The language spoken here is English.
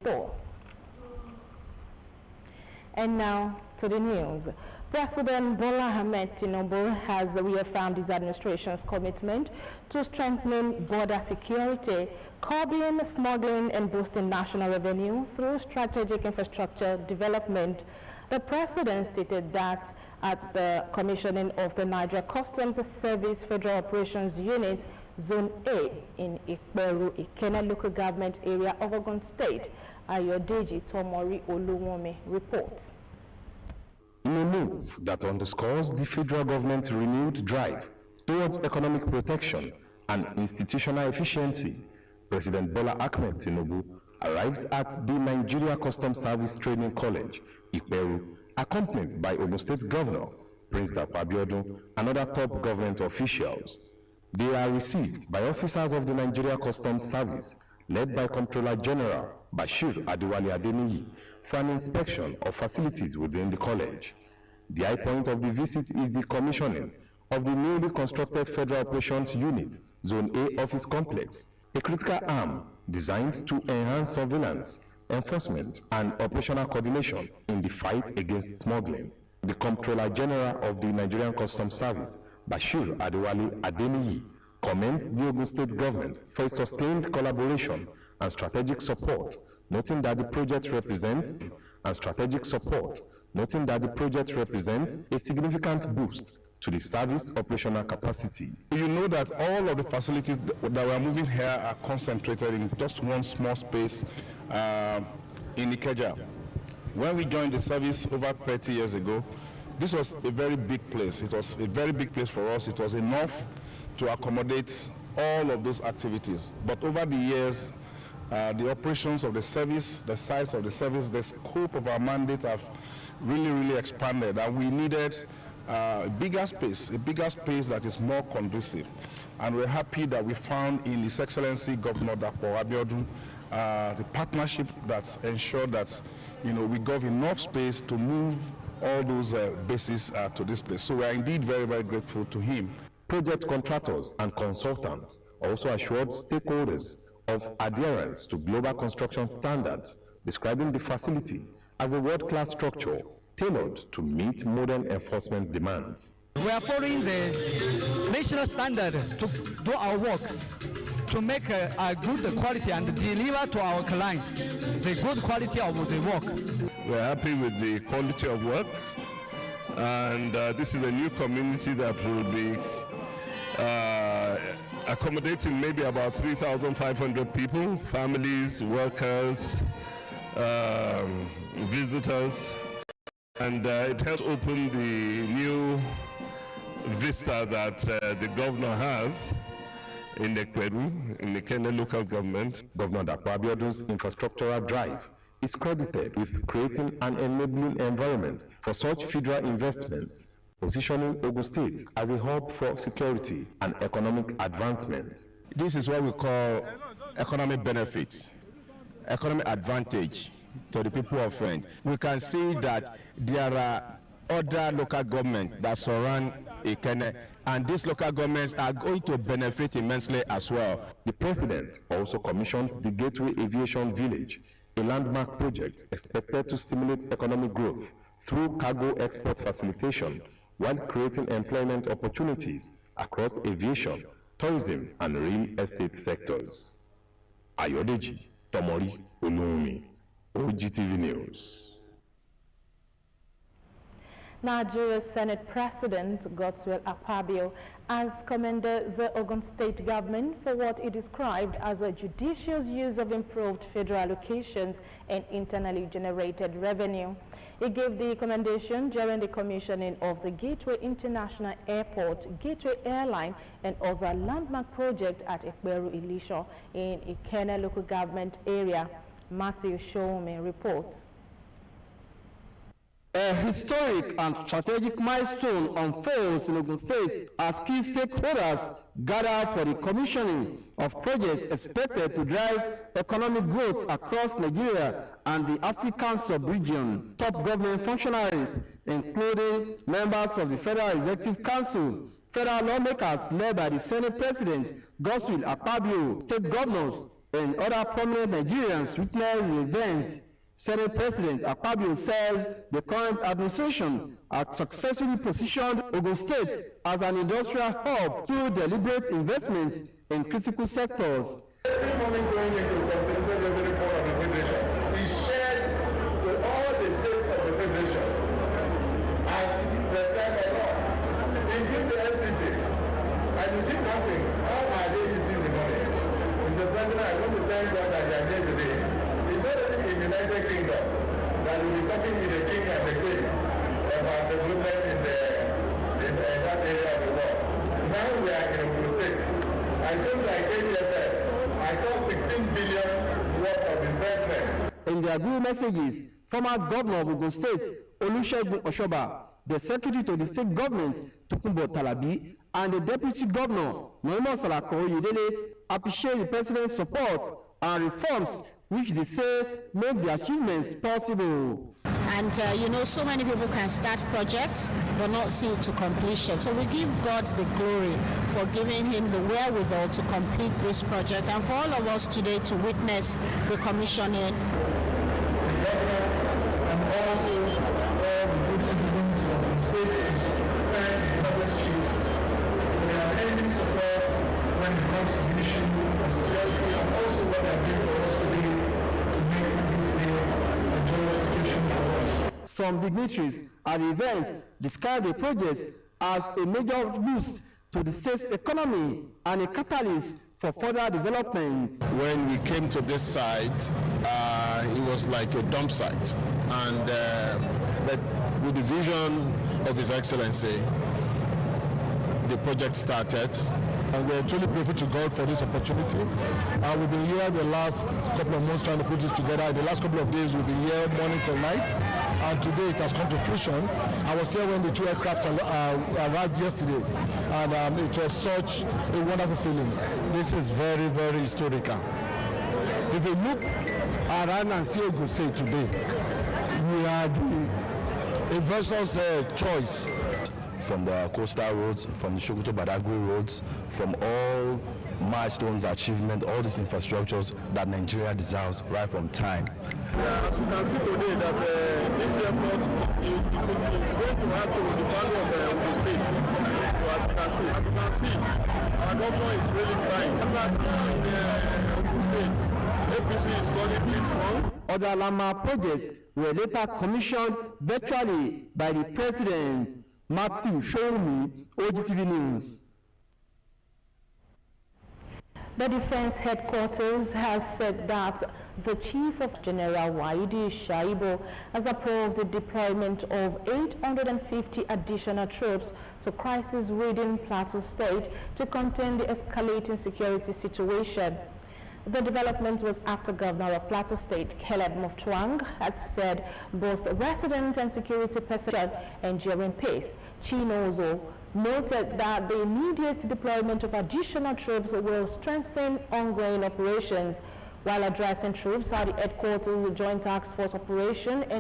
And now to the news. President Bola Ahmed Tinubu has reaffirmed his administration's commitment to strengthening border security, curbing smuggling and boosting national revenue through strategic infrastructure development. The president stated that at the commissioning of the Nigeria Customs Service Federal Operations Unit, Zone A in Ikperu, Ikene local government area of Ogun State. Ayodeji Tomori Oluwome reports. In a move that underscores the federal government's renewed drive towards economic protection and institutional efficiency, President Bola Ahmed Tinubu arrived at the Nigeria Customs Service Training College, Ikperu, accompanied by Ogun State Governor, Prince Dapo Abiodun, and other top government officials. They are received by officers of the Nigeria Customs Service, led by Comptroller General Bashir Adewale Adeniyi, for an inspection of facilities within the college. The high point of the visit is the commissioning of the newly constructed Federal Operations Unit, Zone A Office Complex, a critical arm designed to enhance surveillance, enforcement, and operational coordination in the fight against smuggling. The Comptroller General of the Nigerian Customs Service, Bashir Adewale Adeniyi, commends the Ogun State government for its sustained collaboration and strategic support, noting that the project represents a significant boost to the service operational capacity. You know that all of the facilities that we are moving here are concentrated in just one small space in Ikeja. When we joined the service over 30 years ago, this was a very big place. It was a very big place for us. It was enough to accommodate all of those activities. But over the years, the operations of the service, the size of the service, the scope of our mandate have really expanded, and we needed a bigger space that is more conducive. And we're happy that we found in His Excellency Governor Dapo Abiodun the partnership that ensured that we got enough space to move all those bases to this place. So we are indeed very grateful to him. Project contractors and consultants also assured stakeholders of adherence to global construction standards, describing the facility as a world-class structure tailored to meet modern enforcement demands. We are following the national standard to do our work, to make a good quality and deliver to our client the good quality of the work. We're happy with the quality of work, and this is a new community that will be accommodating maybe about 3,500 people, families, workers, visitors, and it has opened the new vista that the governor has in the Ikene local government. Governor Dapo Abiodun's infrastructural drive is credited with creating an enabling environment for such federal investments, positioning Ogun State as a hub for security and economic advancement. This is what we call economic benefits, economic advantage to the people of French. We can see that there are other local governments that surround Ikene, and these local governments are going to benefit immensely as well. The president also commissioned the Gateway Aviation Village, a landmark project expected to stimulate economic growth through cargo export facilitation, while creating employment opportunities across aviation, tourism, and real estate sectors. Ayodeji Tomori Oluwome, OGTV News. Nigeria's Senate President Godswill Akpabio has commended the Ogun State government for what he described as a judicious use of improved federal allocations and internally generated revenue. He gave the commendation during the commissioning of the Gateway International Airport, Gateway Airline, and other landmark projects at Ikperu Ilisho in Ikene local government area. Matthew Showme reports. A historic and strategic milestone unfolds in Ogun State as key stakeholders gather for the commissioning of projects expected to drive economic growth across Nigeria and the African sub-region. Top government functionaries, including members of the Federal Executive Council, federal lawmakers led by the Senate President Godswill Akpabio, state governors, and other prominent Nigerians witnessed the event. Senate President Akpabio says the current administration has successfully positioned Ogun State as an industrial hub through deliberate investments in critical sectors. Every money going into the Consolidated Revenue Fund of the Federation is shared to all the states of the Federation as prescribed by law. Including the FCT. And you keep asking, how are they using the money? Mr. President, I want to thank God that they are here today. It's not only in the United Kingdom that we'll be talking with the king and the queen about development in that area of the world. Now we are in Ogun State. I think like KDFS, I saw 16 billion worth of investment. In their good messages, former governor of Ogun State, Olusegun Oshoba, the secretary to the state government, Tokunbo Talabi, and the deputy governor, Mohamed Salako Oyedele, appreciate the president's support and reforms which they say make the achievements possible. And so many people can start projects but not see it to completion. So we give God the glory for giving him the wherewithal to complete this project, and for all of us today to witness the commissioning. The governor and also all the good citizens of the state to support the service chiefs. They are ending support when it comes to the issue of security, and also what they are doing for us today to make this day a joyous occasion for us. Some dignitaries at the event described the project as a major boost to the state's economy and a catalyst for further development. When we came to this site, it was like a dump site, and but with the vision of His Excellency, the project started. And we're truly grateful to God for this opportunity. We've been here the last couple of months trying to put this together. The last couple of days we've been here morning till night, and today it has come to fruition. I was here when the two aircraft arrived yesterday, and it was such a wonderful feeling. This is very, very historical. If you look around and see Ogun State today, we are the investor's choice. From the coastal roads, from the Sokoto Badagry roads, from all milestones, achievement, all these infrastructures that Nigeria deserves right from time. As you can see today, that this airport is going to add to the value of the Ogun State. So as you can see, our government is really trying. In the Ogun State, APC is solidly strong. Other landmark projects were later commissioned virtually by the president. Matthew Showmi, OGTV News. The Defense Headquarters has said that the Chief of General Waidi Shaibu has approved the deployment of 850 additional troops to crisis-ridden Plateau State to contain the escalating security situation. The development was after Governor of Plateau State, Caleb Mutfwang, had said both resident and security personnel enduring pace. Chinozo noted that the immediate deployment of additional troops will strengthen ongoing operations. While addressing troops at the headquarters, the Joint Task Force operation and